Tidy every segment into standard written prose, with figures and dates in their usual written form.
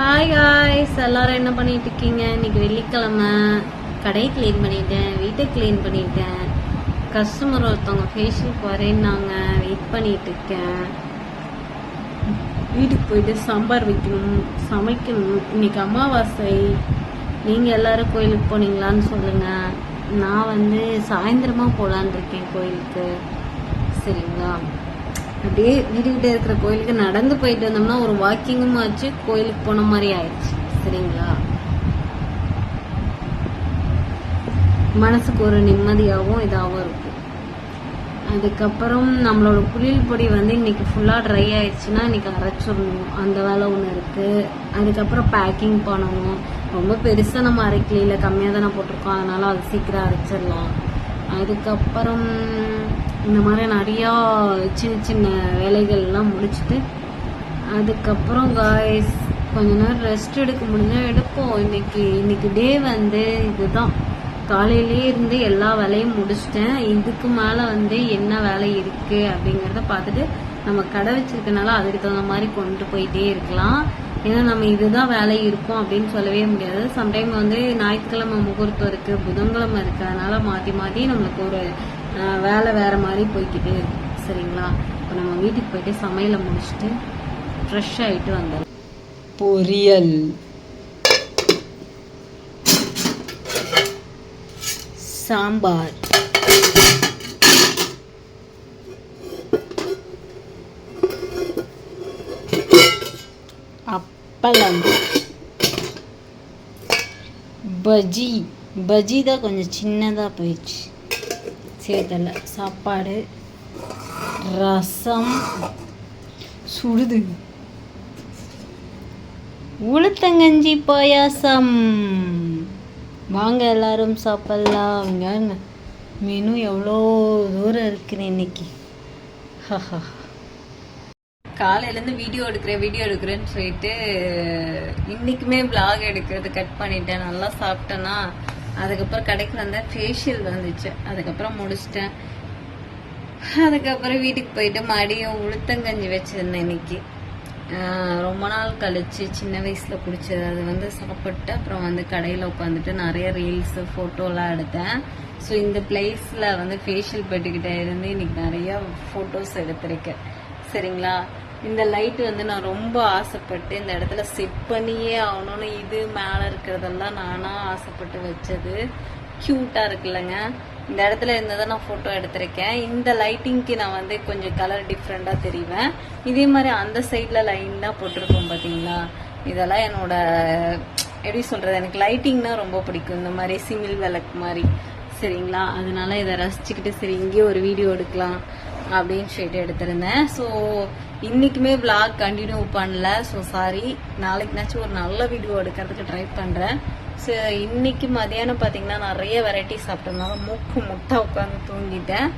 Hi guys, எல்லாரும் என்ன பண்ணிட்டு இருக்கீங்க? இன்னைக்கு வெள்ளிக்கிழமை. கடை கிளீன் பண்ணிட்டேன், வீட்டை கிளீன் பண்ணிட்டேன். கஸ்டமர் ஒருத்தவங்க ஃபேஷியலுக்கு வரேன்னாங்க, வெயிட் பண்ணிட்டு இருக்கேன். வீட்டுக்கு போயிட்டு சாம்பார் வைக்கணும், சமைக்கணும். இன்னைக்கு அமாவாசை. நீங்க எல்லாரும் கோயிலுக்கு போனீங்களான்னு சொல்லுங்க. நான் சாயந்தரமா போலான் இருக்கேன் கோயிலுக்கு. சரிங்களா? அப்படியே வீட்டுக்கிட்ட இருக்கிற கோயிலுக்கு நடந்து போயிட்டு வந்தோம்னா ஒரு வாக்கிங்கும் ஆச்சு, கோயிலுக்கு போன மாதிரி ஆயிடுச்சு. சரிங்களா? மனசுக்கு ஒரு நிம்மதியாகவும் இதாகவும் இருக்கும். அதுக்கப்புறம் நம்மளோட குளியல் பொடி இன்னைக்கு ஃபுல்லா ட்ரை ஆயிடுச்சுன்னா இன்னைக்கு அரைச்சிடணும். அந்த வேலை ஒன்று இருக்கு. அதுக்கப்புறம் பேக்கிங் பண்ணணும். ரொம்ப பெருசா நம்ம அரைக்கல, கம்மியாக தானே போட்டிருக்கோம், அதனால அது சீக்கிரம் அரைச்சிடலாம். அதுக்கப்புறம் இந்த மாதிரி நிறையா சின்ன சின்ன வேலைகள்லாம் முடிச்சுட்டு அதுக்கப்புறம் காய்ஸ் கொஞ்ச நேரம் ரெஸ்ட் எடுக்க முடிஞ்சா எடுப்போம். இன்னைக்கு டே இதுதான். காலையிலேயே இருந்து எல்லா வேலையும் முடிச்சிட்டேன். இதுக்கு மேலே என்ன வேலை இருக்கு அப்படிங்கிறத பார்த்துட்டு நம்ம கடை வச்சிருக்கனால அதுக்கு தகுந்த மாதிரி கொண்டு போயிட்டே இருக்கலாம். ஏன்னா நம்ம இதுதான் வேலை இருக்கும் அப்படின்னு சொல்லவே முடியாது. சம்டைம் ஞாயிற்றுக்கிழமை முகூர்த்தம் இருக்கு, புதன்கிழமை இருக்கு, அதனால மாற்றி மாற்றி நம்மளுக்கு ஒரு வேலை வேற மாதிரி போய்கிட்டே இருக்கும். சரிங்களா? இப்போ நம்ம வீட்டுக்கு போயிட்டு சமையலை முடிச்சுட்டு ஃப்ரெஷ் ஆகிட்டு வந்தோம். பொரியல், சாம்பார், அப்பளம், பஜ்ஜி தான் கொஞ்சம் சின்னதாக போயிடுச்சு, சேர்த்தல. சாப்பாடு, ரசம், சுடுது, உளுத்தங்கஞ்சி, பாயாசம். வாங்க எல்லாரும் சாப்பிடலாம். மெனு எவ்வளோ தூரம் இருக்குன்னு இன்னைக்கு. காலையிலேருந்து வீடியோ எடுக்கிறேன்னு சொல்லிட்டு இன்னைக்குமே விளாக் எடுக்கிறது கட் பண்ணிட்டேன். நல்லா சாப்பிட்டேன்னா அதுக்கப்புறம் கடைக்கு வந்தேன், ஃபேஷியல் வந்துச்சு, அதுக்கப்புறம் முடிச்சிட்டேன். அதுக்கப்புறம் வீட்டுக்கு போயிட்டு மடியும் உளுத்தங்கஞ்சி வச்சிருந்தேன். இன்னைக்கு ரொம்ப நாள் கழிச்சு சின்ன வயசுல குடிச்சது. அது சாப்பிட்டு அப்புறம் கடையில் உட்காந்துட்டு நிறைய ரீல்ஸ் ஃபோட்டோலாம் எடுத்தேன். ஸோ இந்த பிளேஸில் ஃபேஷியல் பெட்டுக்கிட்ட இருந்து இன்னைக்கு நிறைய ஃபோட்டோஸ் எடுத்திருக்கேன். சரிங்களா? இந்த லைட்டு நான் ரொம்ப ஆசைப்பட்டு இந்த இடத்துல செட் பண்ணியே ஆகணும்னு இது மேலே இருக்கிறதெல்லாம் நானாக ஆசைப்பட்டு வச்சது. க்யூட்டாக இருக்குல்லங்க. இந்த இடத்துல இருந்ததான் நான் ஃபோட்டோ எடுத்திருக்கேன். இந்த லைட்டிங்க்கு நான் கொஞ்சம் கலர் டிஃப்ரெண்டாக தெரிவேன். இதே மாதிரி அந்த சைடில் லைனாக போட்டிருக்கோம் பார்த்தீங்களா? இதெல்லாம் என்னோட எப்படி சொல்கிறது, எனக்கு லைட்டிங்னா ரொம்ப பிடிக்கும். இந்த மாதிரி சிமிழ் விளக்கு மாதிரி. சரிங்களா? அதனால இதை ரசிச்சுக்கிட்டு சரி இங்கேயே ஒரு வீடியோ எடுக்கலாம் அப்படின்னு சொல்லிட்டு எடுத்திருந்தேன். ஸோ இன்னைக்குமே விளாக் கண்டினியூ பண்ணல. So sorry. நாளைக்குனாச்சும் ஒரு நல்ல வீடியோ எடுக்கிறதுக்கு ட்ரை பண்ணுறேன். ஸோ இன்னைக்கு மதியானம் பார்த்தீங்கன்னா நிறைய வெரைட்டி சாப்பிட்டதுனால மூக்கு முட்டை உட்காந்து தூங்கிட்டேன்.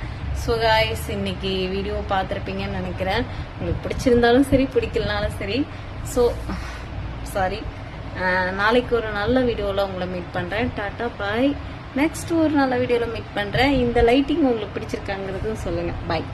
ஸோ காய்ஸ், இன்னைக்கு வீடியோ பார்த்துருப்பீங்கன்னு நினைக்கிறேன். உங்களுக்கு பிடிச்சிருந்தாலும் சரி, பிடிக்கலனாலும் சரி. So sorry. நாளைக்கு ஒரு நல்ல வீடியோவில் உங்களை மீட் பண்ணுறேன். டாட்டா பாய். நெக்ஸ்ட் ஒரு நல்ல வீடியோவில் மீட் பண்ணுறேன். இந்த லைட்டிங் உங்களுக்கு பிடிச்சிருக்காங்கிறதும் சொல்லுங்கள். பாய்.